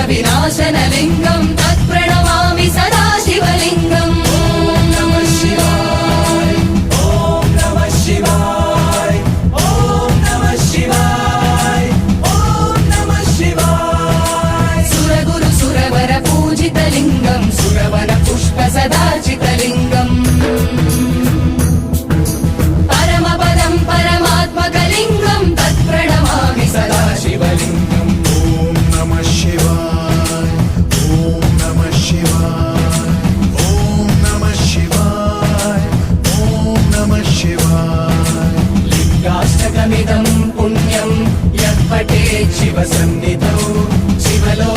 विनाशनलिङ्गं तत्प्रणमामि सदा शिवलिङ्गम्। ॐ नमः शिवाय, ॐ नमः शिवाय, ॐ नमः शिवाय, ॐ नमः शिवाय। सुरगुरु सुरवर पूजितलिङ्गं सुरवन पुष्प सदाचितलिङ्गम्। परमपदं परमात्मकलिङ्गं तत्प्रणमामि सदा शिवलिङ्गम्। लिङ्गाष्टकमिदं पुण्यं यत् पठेत् शिवसन्निधौ शिवलो